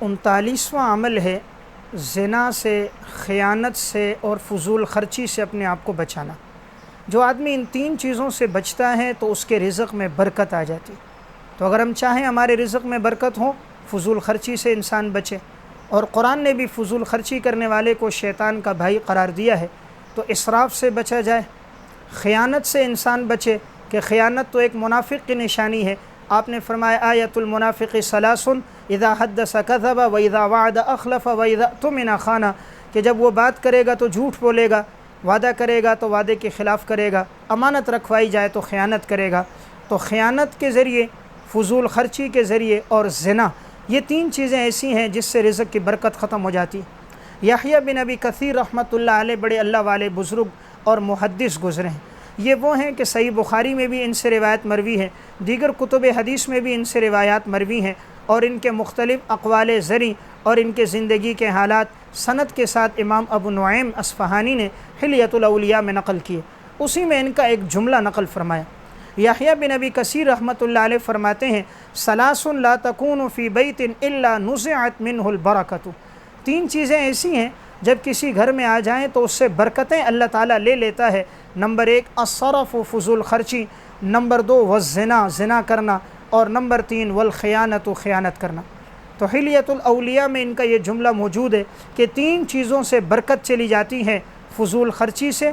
39واں عمل ہے زنا سے، خیانت سے اور فضول خرچی سے اپنے آپ کو بچانا۔ جو آدمی ان 3 چیزوں سے بچتا ہے تو اس کے رزق میں برکت آ جاتی۔ تو اگر ہم چاہیں ہمارے رزق میں برکت ہو، فضول خرچی سے انسان بچے، اور قرآن نے بھی فضول خرچی کرنے والے کو شیطان کا بھائی قرار دیا ہے، تو اسراف سے بچا جائے، خیانت سے انسان بچے کہ خیانت تو ایک منافق کی نشانی ہے۔ آپ نے فرمایا آیت المنافق ثلاث اذا حدث کذب و اذا وعد اخلف و اذا اؤتمن خان، کہ جب وہ بات کرے گا تو جھوٹ بولے گا، وعدہ کرے گا تو وعدے کے خلاف کرے گا، امانت رکھوائی جائے تو خیانت کرے گا۔ تو خیانت کے ذریعے، فضول خرچی کے ذریعے اور زنا، یہ 3 چیزیں ایسی ہیں جس سے رزق کی برکت ختم ہو جاتی۔ یحییٰ بن ابی کثیر رحمۃ اللہ علیہ بڑے اللہ والے بزرگ اور محدث گزرے ہیں۔ یہ وہ ہیں کہ صحیح بخاری میں بھی ان سے روایت مروی ہے، دیگر کتب حدیث میں بھی ان سے روایات مروی ہیں، اور ان کے مختلف اقوال زرعی اور ان کے زندگی کے حالات سند کے ساتھ امام ابو نعیم اصفہانی نے حلیۃ الاولیاء میں نقل کیے۔ اسی میں ان کا ایک جملہ نقل فرمایا۔ یحییٰ بن ابی کثیر رحمۃ اللہ علیہ فرماتے ہیں ثلاث لا تکون فی بیت الا نزعت منہ البرکۃ، 3 چیزیں ایسی ہیں جب کسی گھر میں آ جائیں تو اس سے برکتیں اللہ تعالیٰ لے لیتا ہے۔ نمبر 1 الصرف، فضول خرچی، نمبر 2 والزنا، زنا کرنا، اور نمبر 3 والخیانت، خیانت کرنا۔ تو حلیۃ الاولیاء میں ان کا یہ جملہ موجود ہے کہ 3 چیزوں سے برکت چلی جاتی ہے، فضول خرچی سے،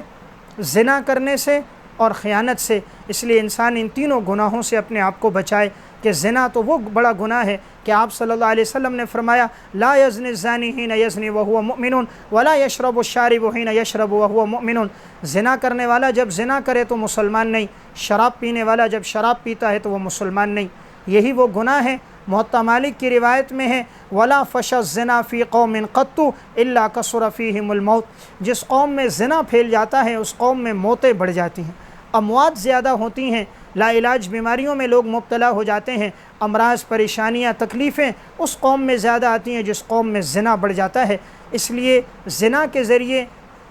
زنا کرنے سے اور خیانت سے۔ اس لیے انسان ان تینوں گناہوں سے اپنے آپ کو بچائے کہ زنا تو وہ بڑا گناہ ہے کہ آپ صلی اللہ علیہ وسلم نے فرمایا لا یزنی الزانی حین یزنی وہو مؤمن ولا یشرب الشارب حین یشرب وہو مؤمن، زنا کرنے والا جب زنا کرے تو مسلمان نہیں، شراب پینے والا جب شراب پیتا ہے تو وہ مسلمان نہیں۔ یہی وہ گناہ ہے۔ موطا مالک کی روایت میں ہے ولا فش الزنا فی قوم قط الا کثر فیہم الموت، جس قوم میں زنا پھیل جاتا ہے اس قوم میں موتیں بڑھ جاتی ہیں، اموات زیادہ ہوتی ہیں، لا علاج بیماریوں میں لوگ مبتلا ہو جاتے ہیں، امراض، پریشانیاں، تکلیفیں اس قوم میں زیادہ آتی ہیں جس قوم میں زنا بڑھ جاتا ہے۔ اس لیے زنا کے ذریعے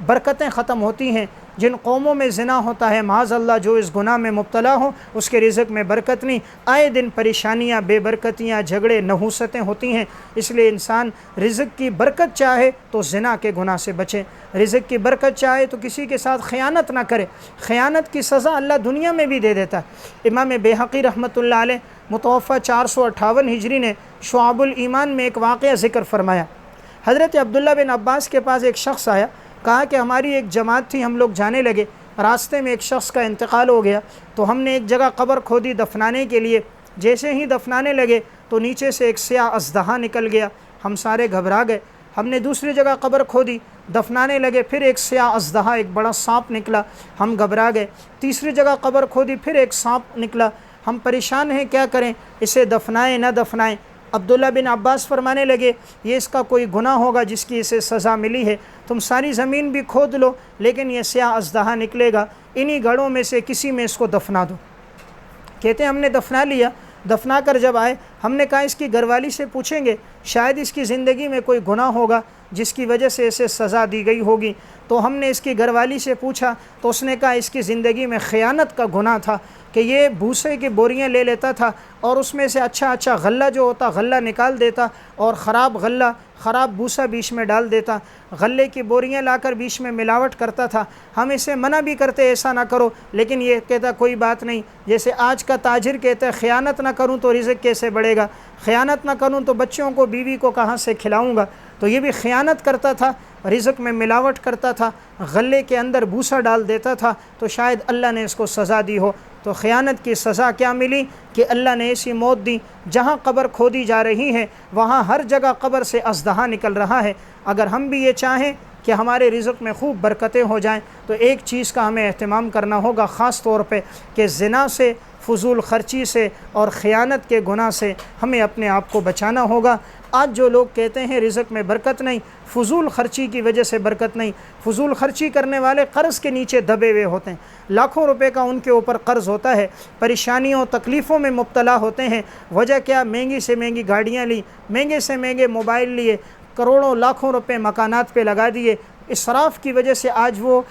برکتیں ختم ہوتی ہیں۔ جن قوموں میں زنا ہوتا ہے معاذ اللہ جو اس گناہ میں مبتلا ہوں اس کے رزق میں برکت نہیں، آئے دن پریشانیاں، بے برکتیاں، جھگڑے، نحوستیں ہوتی ہیں۔ اس لیے انسان رزق کی برکت چاہے تو زنا کے گناہ سے بچے، رزق کی برکت چاہے تو کسی کے ساتھ خیانت نہ کرے۔ خیانت کی سزا اللہ دنیا میں بھی دے دیتا ہے۔ امام بیہقی رحمۃ اللہ علیہ متوفہ 458 ہجری نے شعب الایمان میں ایک واقعہ ذکر فرمایا۔ حضرت عبداللہ بن عباس کے پاس ایک شخص آیا، کہا کہ ہماری ایک جماعت تھی، ہم لوگ جانے لگے، راستے میں ایک شخص کا انتقال ہو گیا تو ہم نے ایک جگہ قبر کھودی دفنانے کے لیے۔ جیسے ہی دفنانے لگے تو نیچے سے ایک سیاہ اژدہا نکل گیا، ہم سارے گھبرا گئے۔ ہم نے دوسری جگہ قبر کھودی، دفنانے لگے، پھر ایک سیاہ اژدہا، ایک بڑا سانپ نکلا، ہم گھبرا گئے۔ تیسری جگہ قبر کھودی، پھر ایک سانپ نکلا، ہم پریشان ہیں کیا کریں، اسے دفنائیں نہ دفنائیں۔ عبداللہ بن عباس فرمانے لگے یہ اس کا کوئی گناہ ہوگا جس کی اسے سزا ملی ہے، تم ساری زمین بھی کھود لو لیکن یہ سیاہ اژدہا نکلے گا، انہی گڑھوں میں سے کسی میں اس کو دفنا دو۔ کہتے ہیں ہم نے دفنا لیا، دفنا کر جب آئے ہم نے کہا اس کی گھر والی سے پوچھیں گے، شاید اس کی زندگی میں کوئی گناہ ہوگا جس کی وجہ سے اسے سزا دی گئی ہوگی۔ تو ہم نے اس کی گھر والی سے پوچھا تو اس نے کہا اس کی زندگی میں خیانت کا گناہ تھا کہ یہ بھوسے کی بوریاں لے لیتا تھا اور اس میں سے اچھا غلہ جو ہوتا غلہ نکال دیتا اور خراب غلہ، خراب بھوسا بیچ میں ڈال دیتا، غلے کی بوریاں لا کر بیچ میں ملاوٹ کرتا تھا۔ ہم اسے منع بھی کرتے ایسا نہ کرو لیکن یہ کہتا کوئی بات نہیں، جیسے آج کا تاجر کہتا ہے خیانت نہ کروں تو رزق کیسے بڑھے گا، خیانت نہ کروں تو بچوں کو، بیوی کو کہاں سے کھلاؤں گا۔ تو یہ بھی خیانت کرتا تھا، رزق میں ملاوٹ کرتا تھا، غلے کے اندر بھوسا ڈال دیتا تھا، تو شاید اللہ نے اس کو سزا دی ہو۔ تو خیانت کی سزا کیا ملی کہ اللہ نے ایسی موت دی، جہاں قبر کھودی جا رہی ہے وہاں ہر جگہ قبر سے اژدہا نکل رہا ہے۔ اگر ہم بھی یہ چاہیں کہ ہمارے رزق میں خوب برکتیں ہو جائیں تو ایک چیز کا ہمیں اہتمام کرنا ہوگا خاص طور پہ کہ زنا سے، فضول خرچی سے اور خیانت کے گناہ سے ہمیں اپنے آپ کو بچانا ہوگا۔ آج جو لوگ کہتے ہیں رزق میں برکت نہیں، فضول خرچی کی وجہ سے برکت نہیں، فضول خرچی کرنے والے قرض کے نیچے دبے ہوئے ہوتے ہیں، لاکھوں روپے کا ان کے اوپر قرض ہوتا ہے، پریشانیوں تکلیفوں میں مبتلا ہوتے ہیں۔ وجہ کیا؟ مہنگی سے مہنگی گاڑیاں لی، مہنگے سے مہنگے موبائل لیے، کروڑوں لاکھوں روپے مکانات پہ لگا دیے۔ اسراف کی وجہ سے آج وہ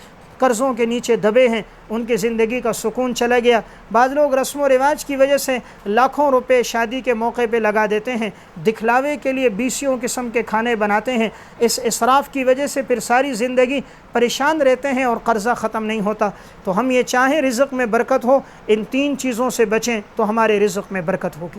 قرضوں کے نیچے دبے ہیں، ان کی زندگی کا سکون چلا گیا۔ بعض لوگ رسم و رواج کی وجہ سے لاکھوں روپے شادی کے موقع پہ لگا دیتے ہیں، دکھلاوے کے لیے 20 قسم کے کھانے بناتے ہیں، اس اسراف کی وجہ سے پھر ساری زندگی پریشان رہتے ہیں اور قرضہ ختم نہیں ہوتا۔ تو ہم یہ چاہیں رزق میں برکت ہو، ان 3 چیزوں سے بچیں تو ہمارے رزق میں برکت ہوگی۔